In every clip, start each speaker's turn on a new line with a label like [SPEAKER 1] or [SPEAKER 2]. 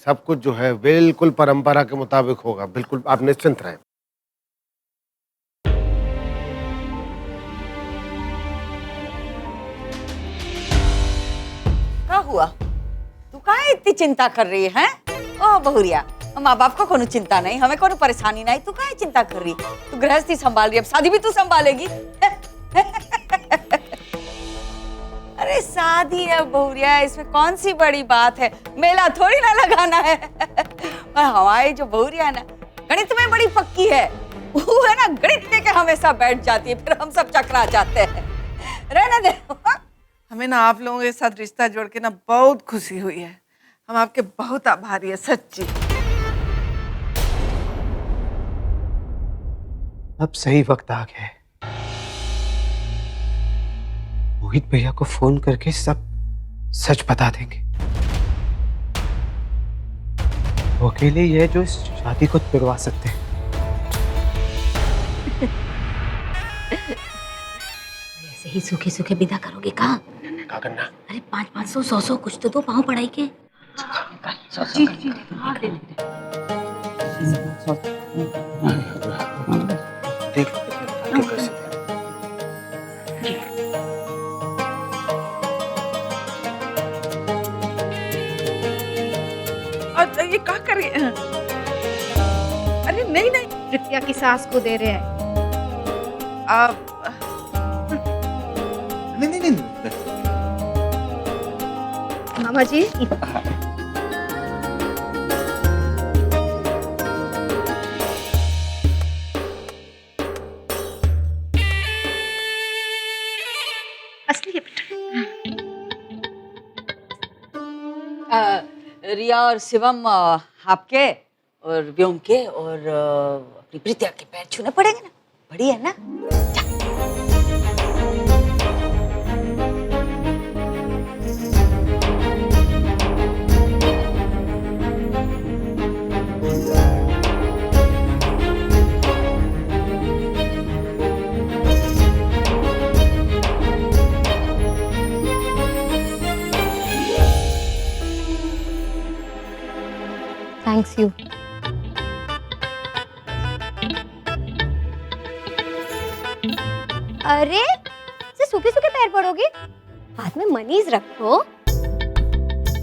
[SPEAKER 1] सब कुछ जो है बिल्कुल परंपरा के मुताबिक होगा, बिल्कुल आप निश्चिंत रहें।
[SPEAKER 2] क्या हुआ? तू काहे इतनी चिंता कर रही है? ओ बहुरिया, माँ बाप को कोनो चिंता नहीं, हमें कोनो परेशानी नहीं, तू काहे चिंता कर रही? तू गृहस्थी संभाल रही, अब शादी भी तू संभालेगी। अरे शादी है बहुरिया, इसमें कौन सी बड़ी बात है, मेला थोड़ी ना लगाना है। और हमारी जो बहुरिया है ना, गणित में बड़ी पक्की है, वो है ना गणित लेके हमेशा बैठ जाती है, फिर हम सब चकरा जाते हैं। रहने दे।
[SPEAKER 3] हमें ना आप लोगों के साथ रिश्ता जोड़ के ना बहुत खुशी हुई है, हम आपके बहुत आभारी है सच्ची।
[SPEAKER 4] अब सही वक्त आ गया है, मोहित भैया को फोन करके सब सच बता देंगे। वो अकेले ही है जो इस शादी को तुड़वा सकते हैं।
[SPEAKER 5] ऐसे ही सूखे सूखे विदा करोगे कहाँ?
[SPEAKER 4] क्या करना?
[SPEAKER 5] अरे 500 100 कुछ तो दो पाँव पढ़ाई के।
[SPEAKER 2] जी जी हाँ दे
[SPEAKER 4] देख
[SPEAKER 3] और ये क्या कर रही है? अरे नहीं नहीं,
[SPEAKER 6] प्रीतिया की सास को दे रहे हैं।
[SPEAKER 3] आप
[SPEAKER 4] नहीं
[SPEAKER 6] मामा जी असली है बेटा।
[SPEAKER 2] रिया और शिवम आपके और व्योम के और अपनी प्रीतिया के पैर छूने पड़ेंगे ना, बढ़िया है ना?
[SPEAKER 5] Thanks you. अरे से सूखे सूखे पैर पड़ोगी, हाथ में मनीज रखो,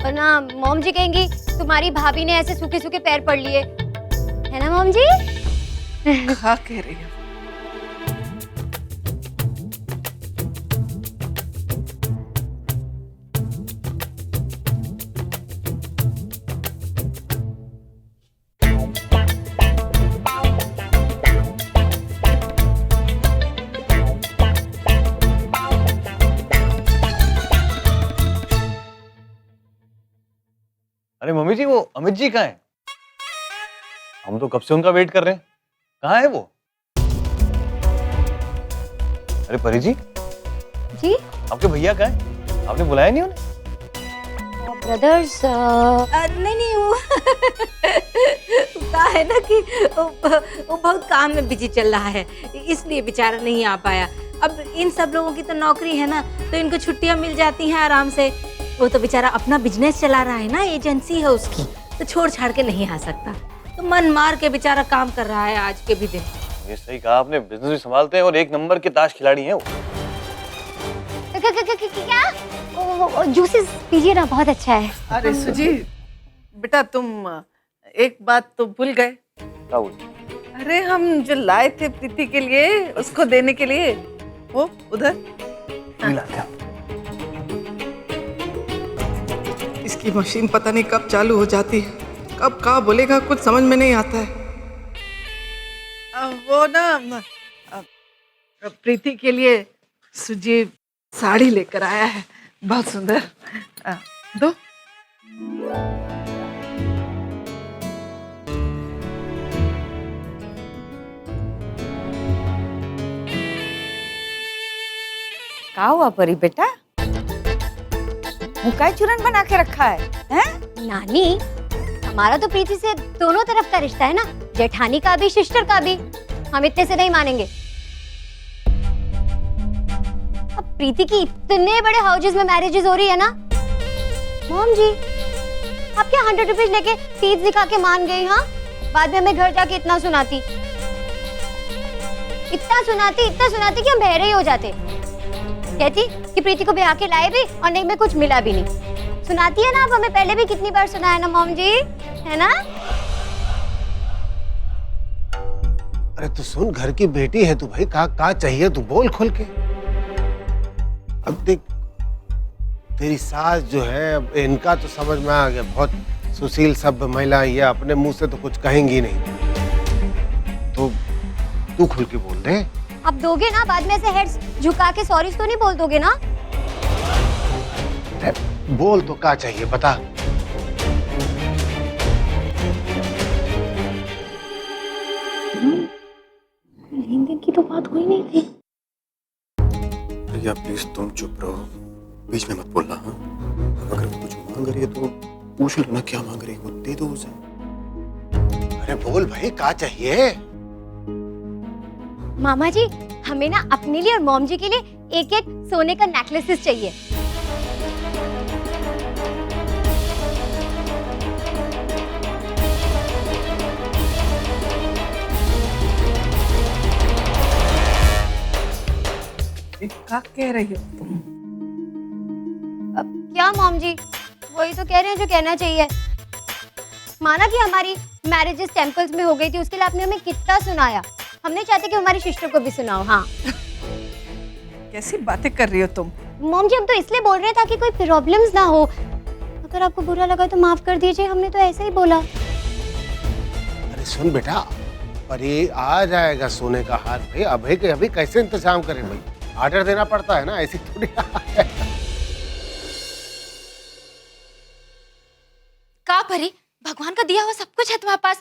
[SPEAKER 5] वरना मॉम जी कहेंगी तुम्हारी भाभी ने ऐसे सूखे सूखे पैर पड़ लिए, है ना मॉम जी?
[SPEAKER 3] क्या कह रही है?
[SPEAKER 7] अरे मम्मी जी, वो अमित जी कहाँ हैं? हम तो कब से उनका वेट कर रहे हैं, कहाँ है वो? अरे परी जी,
[SPEAKER 5] जी
[SPEAKER 7] आपके भैया कहाँ हैं? आपने बुलाया नहीं उन्हें?
[SPEAKER 5] ब्रदर्स
[SPEAKER 2] नहीं नहीं, वो कहा है ना कि वो बहुत काम में बिजी चल रहा है, इसलिए बेचारा नहीं आ पाया। अब इन सब लोगों की तो नौकरी है ना, तो इनको छुट्टियां मिल जाती हैं आराम से। वो तो बेचारा अपना बिजनेस चला रहा है ना, एजेंसी है उसकी, तो छोड़ छाड़ के नहीं आ सकता, तो मन मार के बेचारा काम कर रहा है आज के भी दिन।
[SPEAKER 7] ये सही कहा आपने, बिजनेस भी संभालते हैं और एक नंबर के ताश खिलाड़ी हैं वो।
[SPEAKER 5] क्या जूसेस पीजिए ना, बहुत अच्छा है।
[SPEAKER 3] अरे सुजी बेटा, तुम एक बात तो भूल गए।
[SPEAKER 7] क्या बोल?
[SPEAKER 3] अरे हम जो लाए थे प्रीति के लिए, उसको देने के लिए, वो उधर। इसकी मशीन पता नहीं कब चालू हो जाती है, कब क्या बोलेगा कुछ समझ में नहीं आता है। वो ना प्रीति के लिए सुजी साड़ी लेकर आया है, बहुत सुंदर। दो।
[SPEAKER 2] क्या हुआ परी बेटा, मुँह का चूरन बना के रखा है, हैं?
[SPEAKER 5] नानी, हमारा तो प्रीति से दोनों तरफ का रिश्ता है ना, जेठानी का भी सिस्टर का भी, हम इतने से नहीं मानेंगे। अब प्रीति की इतने बड़े हाउसेस में मैरिजेस हो रही है ना, मॉम जी आप क्या 100 रुपीज लेके फीस दिखा के मान गई? हाँ, बाद में हमें घर जाके इतना सुनाती कि हम बहरे ही हो जाते। कहती कि प्रीति को ब्याह के लाए भी और नहीं में कुछ मिला भी नहीं। सुनाती है ना आप हमें, पहले भी कितनी बार सुनाया ना मॉम जी, है ना?
[SPEAKER 1] अरे तू सुन, घर की बेटी है तू भाई, का चाहिए तू बोल खुल के। अब देख तेरी सास जो है, अब इनका तो समझ में आ गया, बहुत सुशील सभ्य महिला, ये अपने मुंह से तो कुछ कहेंगी नहीं, तो तू खुल के बोल दे।
[SPEAKER 5] आप दोगे ना? बाद में ऐसे हेड्स झुका के सॉरी तो नहीं बोल दोगे ना?
[SPEAKER 1] बोल तो क्या चाहिए बता।
[SPEAKER 5] लेन देन की तो बात हुई नहीं थी।
[SPEAKER 8] भैया प्लीज तुम चुप रहो, बीच में मत बोलना। हाँ, अगर वो कुछ मांग रही है तो पूछ लो ना क्या मांग रही है, वो दे दो उसे।
[SPEAKER 1] अरे बोल भाई क्या चाहिए।
[SPEAKER 5] मामा जी, हमें ना अपने लिए और मॉम जी के लिए एक एक सोने का नेकलेसेस चाहिए।
[SPEAKER 3] क्या कह रही हो तुम?
[SPEAKER 5] अब क्या मॉम जी, वही तो कह रहे हैं जो कहना चाहिए। माना कि हमारी मैरिजेस टेम्पल्स में हो गई थी, उसके लिए आपने हमें कितना सुनाया। हम नहीं चाहते कि हमारी सिस्टर को भी सुनाओ। हाँ,
[SPEAKER 3] कैसी बातें कर रही हो तुम?
[SPEAKER 5] मॉम जी हम तो इसलिए बोल रहे हैं ताकि कोई प्रॉब्लम्स ना हो। अगर आपको बुरा लगा तो माफ कर दीजिए, हमने तो ऐसे ही बोला।
[SPEAKER 1] अरे सुन बेटा, पर ये आ जाएगा सोने का हार भाई, अभी के अभी कैसे इंतजाम करें भाई, ऑर्डर देना पड़ता है ना, ऐसी थोड़ी।
[SPEAKER 2] का भरी, भगवान का दिया हुआ सब कुछ है तुम्हारे पास,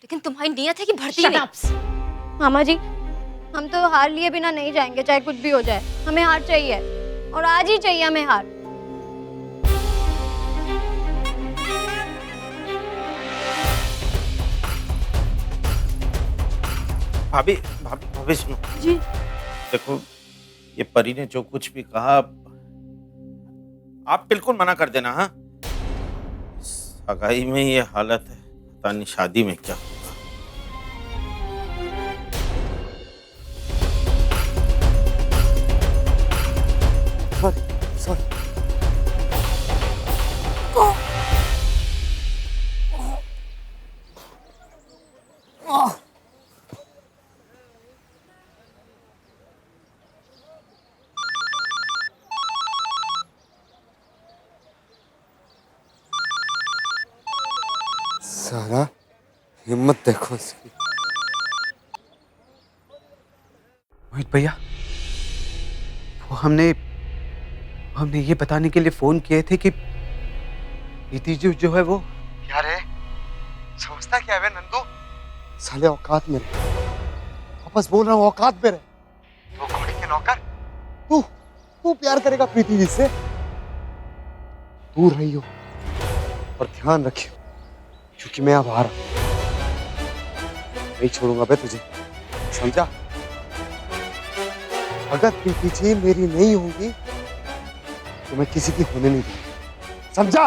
[SPEAKER 2] लेकिन तुम्हारी नीयत है कि भरती ही नहीं।
[SPEAKER 5] मामा जी, हम तो हार लिए बिना नहीं जाएंगे, चाहे कुछ भी हो जाए। हमें हार चाहिए और आज ही चाहिए हमें हार।
[SPEAKER 9] भाभी भाभी भाभी सुनो
[SPEAKER 3] जी।
[SPEAKER 9] देखो, ये परी ने जो कुछ भी कहा आप बिल्कुल मना कर देना। हाँ, सगाई में ये हालत है, पता नहीं शादी में क्या होगा।
[SPEAKER 8] सॉरी। सारा हिम्मत देखो इसकी।
[SPEAKER 4] मोहित भैया, वो हमने ये बताने के लिए फोन किए थे कि प्रीति जो है वो
[SPEAKER 8] क्या रे, समझता क्या है नंदू? साले औकात में रहे, वापस बोल रहा हूँ औकात में रहे। तो घोड़ी के नौकर तू प्यार करेगा प्रीति जी से? दूर रही हो और ध्यान रखियो, क्योंकि मैं अब आ रहा हूं, नहीं छोड़ूंगा बे तुझे, समझा? अगर प्रीति जी मेरी नहीं होगी तो मैं किसी की होने नहीं दूंगा, समझा?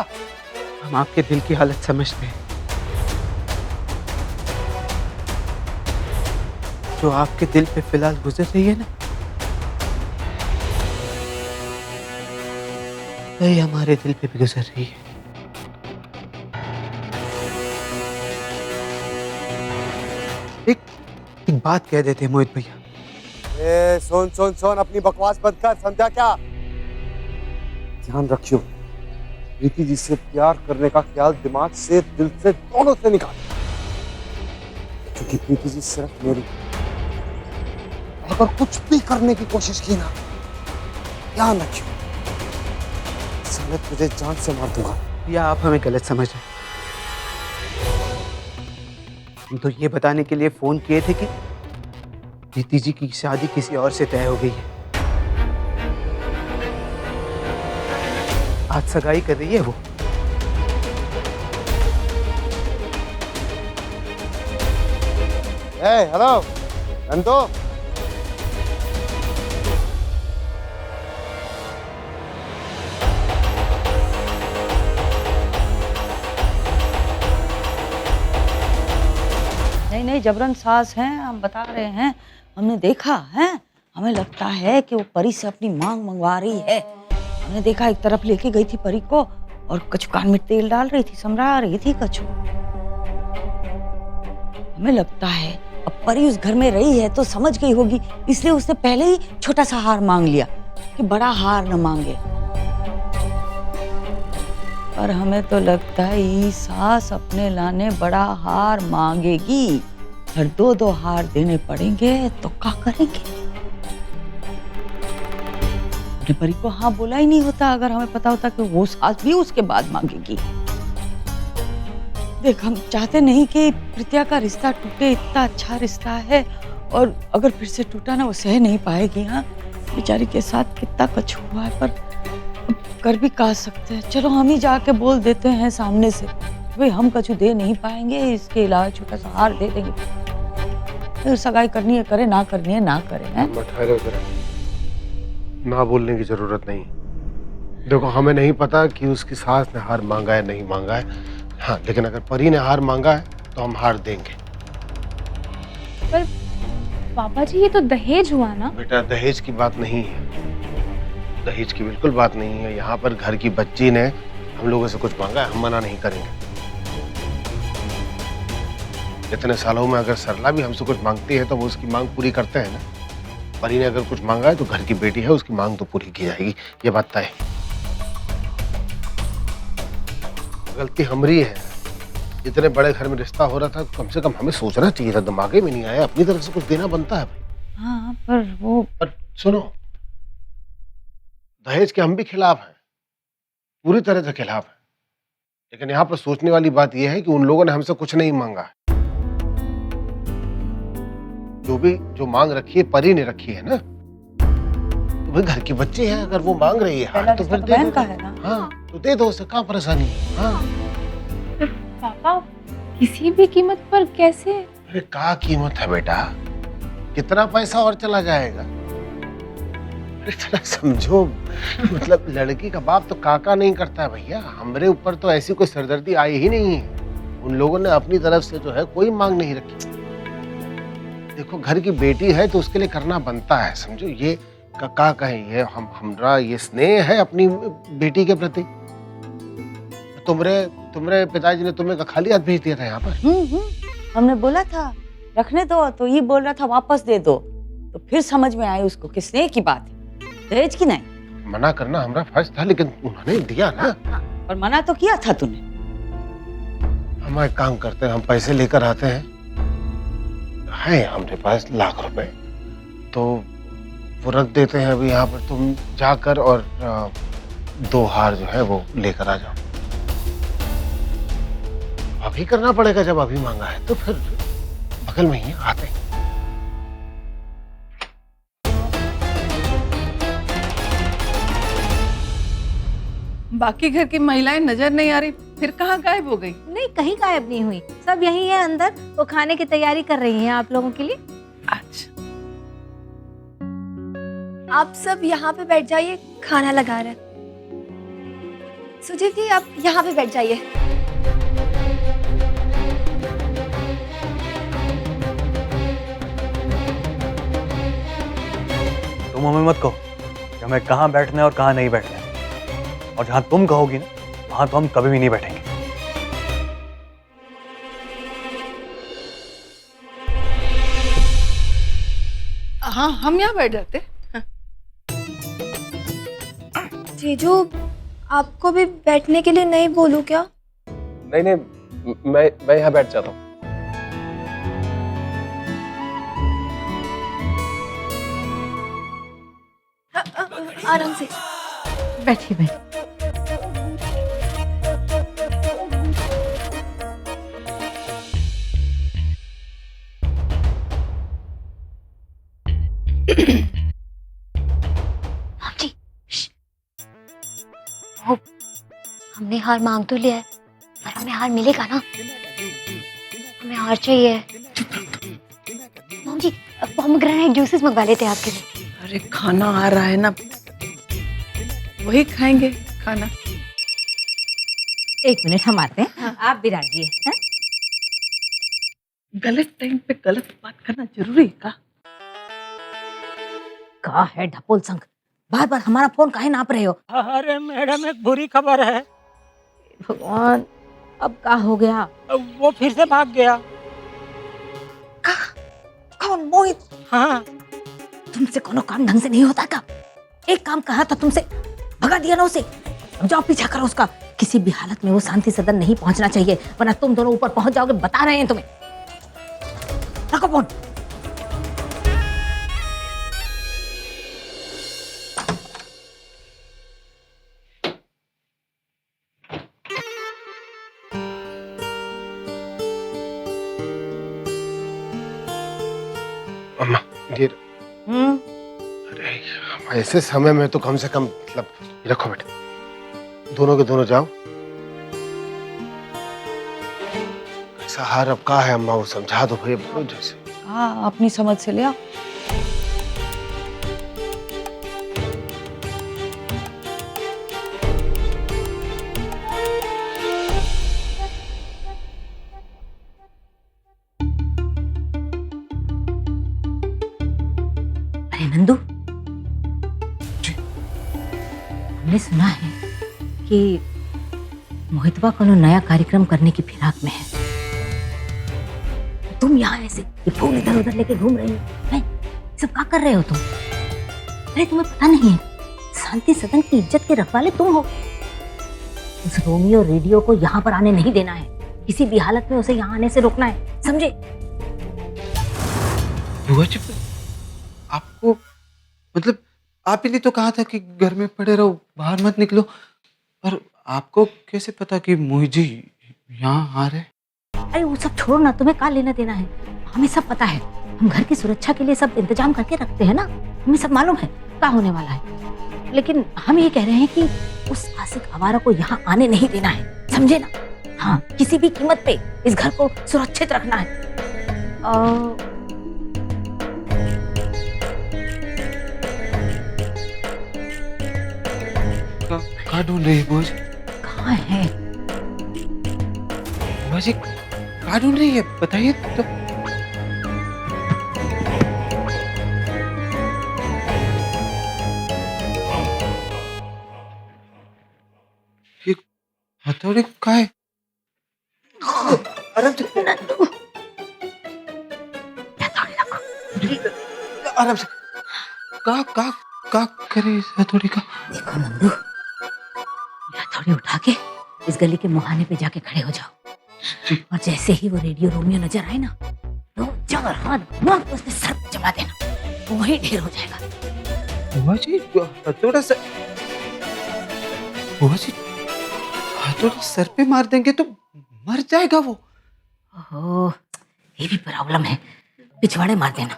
[SPEAKER 4] हम आपके दिल की हालत समझते हैं, जो आपके दिल पे फिलहाल गुजर रही है ना, वही हमारे दिल पे भी गुजर रही है। एक बात कह देते हैं मोहित भैया।
[SPEAKER 8] सुन अपनी बकवास बंद कर, समझा क्या? ध्यान रखियो, प्रीति जी से प्यार करने का ख्याल दिमाग से, दिल से, दोनों से निकाल, क्योंकि प्रीति जी सिर्फ मेरी। अगर कुछ भी करने की कोशिश की ना, ध्यान रखियो, साले तुझे जान से मार दूंगा।
[SPEAKER 4] या आप हमें गलत समझ रहे हैं। हम तो ये बताने के लिए फोन किए थे कि प्रीति जी की शादी किसी और से तय हो गई है। आज सगाई कर रही है वो।
[SPEAKER 8] हेलो नंदू,
[SPEAKER 10] जबरन सास हैं, हम बता रहे हैं, हमने देखा है। हमें लगता है कि वो परी से अपनी मांग मंगवा रही है। हमने देखा एक तरफ लेके गई थी परी को और कछु कान में तेल डाल रही थी, समझा रही थी कछु। हमें लगता है अब परी उस घर में रही है तो समझ गई होगी, इसलिए उसने पहले ही छोटा सा हार मांग लिया कि बड़ा हार न मांगे। पर हमें तो लगता है ये सास अपने लाने बड़ा हार मांगेगी। हर 2-2 हार देने पड़ेंगे तो क्या करेंगे? अपने परी को हाँ बोला ही नहीं होता अगर हमें पता होता कि वो सास भी उसके बाद मांगेगी। देख, हम चाहते नहीं कि प्रीतिया का रिश्ता टूटे, इतना अच्छा रिश्ता है, और अगर फिर से टूटा ना वो सह नहीं पाएगी। हाँ, बेचारी के साथ कितना कुछ हुआ है, पर कर भी कह सकते हैं। चलो हम ही जाके बोल देते हैं सामने से, भाई हम कछु दे नहीं पाएंगे, इसके अलावा छोटा सा हार दे देंगे। फिर सगाई करनी है करे, ना करनी है ना करे। हैं?
[SPEAKER 1] ठहरो जरा, ना बोलने की जरूरत नहीं। देखो, हमें नहीं पता कि उसकी सास ने हार मांगा है नहीं मांगा है। हाँ, लेकिन अगर परी ने हार मांगा है तो हम हार देंगे।
[SPEAKER 6] पर पापा जी, ये तो दहेज हुआ ना।
[SPEAKER 1] बेटा, दहेज की बात नहीं है, दहेज की बिल्कुल बात नहीं है। यहाँ पर घर की बच्ची ने हम लोगों से कुछ मांगा है, हम मना नहीं करेंगे। इतने सालों में अगर सरला भी हमसे कुछ मांगती है तो वो उसकी मांग पूरी करते हैं ना। परी ने अगर कुछ मांगा है तो घर की बेटी है, उसकी मांग तो पूरी की जाएगी, ये बात तय है। गलती हमारी है। इतने बड़े घर में रिश्ता हो रहा था, कम से कम हमें सोचना चाहिए था, दिमागे में नहीं आया। अपनी तरफ से कुछ देना बनता है भाई।
[SPEAKER 10] हाँ, पर वो
[SPEAKER 1] पर सुनो, दहेज के हम भी खिलाफ हैं, पूरी तरह से खिलाफ हैं। लेकिन यहाँ पर सोचने वाली बात यह है कि उन लोगों ने हमसे कुछ नहीं मांगा है। जो मांग रखी है परी ने रखी है ना। तो भाई घर की बच्ची है, अगर वो मांग रही है तो फिर दे दो।
[SPEAKER 10] है ना।
[SPEAKER 1] हाँ, तो दे दो, उससे क्या परेशानी है। हाँ।
[SPEAKER 6] पापा, किसी भी कीमत पर कैसे?
[SPEAKER 1] अरे क्या कीमत है बेटा, कितना पैसा और चला जाएगा। इतना समझो, मतलब लड़की का बाप तो काका नहीं करता है भैया। हमारे ऊपर तो ऐसी कोई सरदर्दी आई ही नहीं है। उन लोगों ने अपनी तरफ से जो है कोई मांग नहीं रखी। देखो, घर की बेटी है तो उसके लिए करना बनता है, समझो। ये का कहें, ये हमरा ये स्नेह है अपनी बेटी के प्रति। तुम्हारे पिताजी ने तुम्हें खाली हाथ भेज दिया था यहाँ पर।
[SPEAKER 10] हमने बोला था रखने दो, तो ये बोल रहा था वापस दे दो। तो फिर समझ में आई उसको कि स्नेह की बात है, दहेज की नहीं।
[SPEAKER 1] मना करना हमारा फर्ज था, लेकिन उन्होंने दिया ना।
[SPEAKER 10] और मना तो किया था तूने।
[SPEAKER 1] हम एक काम करते हैं, हम पैसे लेकर आते हैं हमारे पास लाख रुपए, तो वो रख देते हैं अभी यहाँ पर। तुम जाकर और 2 हार जो है वो लेकर आ जाओ। अभी करना पड़ेगा, जब अभी मांगा है तो फिर बगल में ही आते हैं।
[SPEAKER 3] बाकी घर की महिलाएं नजर नहीं आ रही, फिर कहाँ गायब हो गई?
[SPEAKER 2] नहीं, कहीं गायब नहीं हुई, सब यही है अंदर। वो खाने की तैयारी कर रही हैं आप लोगों के लिए।
[SPEAKER 3] अच्छा,
[SPEAKER 6] आप सब यहाँ पे बैठ जाइए, खाना लगा रहे हैं। सुजीत जी, आप यहाँ पे बैठ जाइए।
[SPEAKER 7] तुम हमें मत कहो कि हमें कहाँ बैठना है और कहाँ नहीं बैठना है। और जहाँ तुम कहोगी ना, वहाँ तो हम कभी भी नहीं बैठेंगे।
[SPEAKER 3] हाँ, हम यहाँ बैठ जाते।
[SPEAKER 6] जीजू, आपको भी बैठने के लिए नहीं बोलूं क्या?
[SPEAKER 11] नहीं नहीं, मैं यहाँ बैठ जाता हूँ।
[SPEAKER 6] आराम से
[SPEAKER 2] बैठिए बैठिए।
[SPEAKER 5] जी, हमने हार मांग तो लिया है, पर हमें हार मिलेगा ना? हमें हार चाहिए। मॉम जी, पोमेग्रेनेट जूसेस मंगवा लेते हैं आपके लिए।
[SPEAKER 3] अरे खाना आ रहा है ना, वही खाएंगे खाना।
[SPEAKER 2] 1 मिनट, हम आते हैं। आप भी राजी हैं?
[SPEAKER 3] गलत टाइम पे गलत बात करना जरूरी है
[SPEAKER 2] का है ढपोल संग, बार बार हमारा फोन काहे नाप रहे हो?
[SPEAKER 12] अरे मैडम, एक बुरी खबर है।
[SPEAKER 2] भगवान, अब का हो गया?
[SPEAKER 12] वो फिर से भाग गया।
[SPEAKER 2] कौन? मोहित?
[SPEAKER 12] हाँ।
[SPEAKER 2] तुमसे कोनो काम ढंग से नहीं होता का? एक काम कहा था तुमसे, भगा दिया ना उसे। अब जाओ पीछा करो उसका। किसी भी हालत में वो शांति सदन नहीं पहुंचना चाहिए, वरना तुम दोनों ऊपर पहुंच जाओगे, बता रहे हैं तुम्हें। रखो फोन।
[SPEAKER 1] अम्मा, ये अरे ऐसे समय में तो कम से कम मतलब रखो बेटे, दोनों के दोनों जाओ। ऐसा हार अब का है अम्मा, वो समझा दो भाई बोलो जैसे।
[SPEAKER 10] हाँ, अपनी समझ से ले आओ।
[SPEAKER 2] अरे नंदू, हमने सुना है कि मोहितवा कोनो नया कार्यक्रम करने की फिराक में है। तुम यहाँ ऐसे ये फोन इधर उधर लेके घूम रही हो, हैं? सब क्या कर रहे हो तुम? अरे तुम्हें पता नहीं है, शांति सदन की इज्जत के रखवाले तुम हो। उस रोमियो रेडियो को यहाँ पर आने नहीं देना है, किसी भी हालत में उसे यहाँ आने से रोकना है, समझे?
[SPEAKER 4] बुआ जी, आपको मतलब आप ही ने तो कहा था कि घर में पड़े रहो, बाहर मत निकलो, पर आपको कैसे पता कि मोहित जी यहाँ आ रहे?
[SPEAKER 2] अरे वो सब छोड़ो ना, तुम्हें क्या लेना देना है? हमें सब पता है, हम घर की सुरक्षा के लिए सब इंतजाम करके रखते हैं ना, हमें सब मालूम है क्या होने वाला है। लेकिन हम ये कह रहे हैं कि उस आशिक आवारा को यहाँ आने नहीं देना है, समझे ना? हाँ, किसी भी कीमत पे इस घर को सुरक्षित रखना है।
[SPEAKER 4] कहाँ ढूंढ रही है बुआ जी?
[SPEAKER 2] कहाँ है
[SPEAKER 4] बुआ जी? कहाँ ढूंढ रही है, बताइए तो। ये हथौड़ी कहाँ है? आराम से
[SPEAKER 2] नंदू,
[SPEAKER 4] आराम से। कहाँ करे इस हथौड़ी का?
[SPEAKER 2] देखो नंदू, ये हथौड़ी उठा के इस गली के मुहाने पे जाके खड़े हो जाओ, और जैसे ही वो रेडियो रोमियो नजर आए ना, तो जबर हाथ मार के उसके सर पे जमा देना, वो वहीं ढेर हो जाएगा।
[SPEAKER 4] बुआ जी, हथौड़ा सर, बुआ जी हथौड़ा सर पे मार देंगे तो मर जाएगा वो।
[SPEAKER 2] ओह, ये भी प्रॉब्लम है। पिछवाड़े मार देना,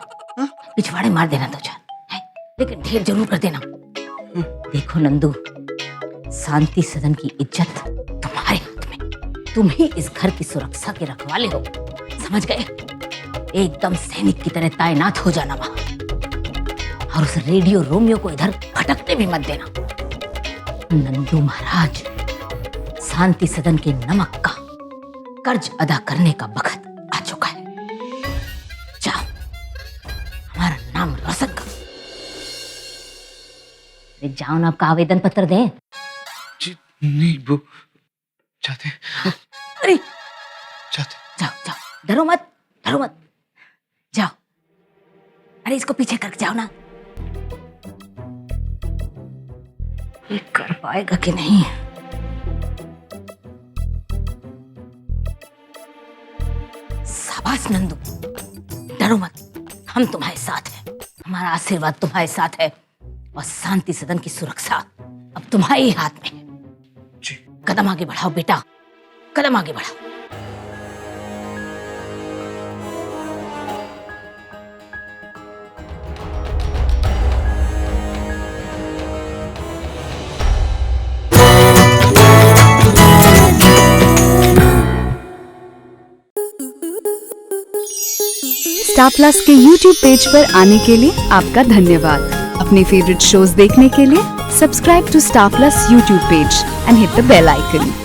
[SPEAKER 2] पिछवाड़े मार देना दो चार, लेकिन ढेर जरूर कर देना। देखो नंदू, शांति सदन की इज्जत तुम्हारे हाथ में, तुम ही इस घर की सुरक्षा के रखवाले हो, समझ गए? एकदम सैनिक की तरह तैनात हो जाना वहां, और उस रेडियो रोमियो को इधर भटकने भी मत देना। नंदू महाराज, शांति सदन के नमक का कर्ज अदा करने का वक्त आ चुका है। जाओ, हमारा नाम रोशन करो। जाओ ना, आपका आवेदन पत्र दें।
[SPEAKER 4] जी नहीं, वो चाहते।
[SPEAKER 2] अरे
[SPEAKER 4] चाहते।
[SPEAKER 2] जाओ जाओ, डरो मत, डरो मत, जाओ। अरे इसको पीछे करके जाओ ना। ये कर पाएगा कि नहीं? शाबाश नंदू, डरो मत, हम तुम्हारे साथ हैं, हमारा आशीर्वाद तुम्हारे साथ है, और शांति सदन की सुरक्षा अब तुम्हारे ही हाथ में है। कदम आगे बढ़ाओ बेटा, कदम आगे बढ़ाओ।
[SPEAKER 13] स्टार प्लस के YouTube पेज पर आने के लिए आपका धन्यवाद। अपने फेवरेट शोज देखने के लिए subscribe to Star Plus YouTube page and hit the bell icon.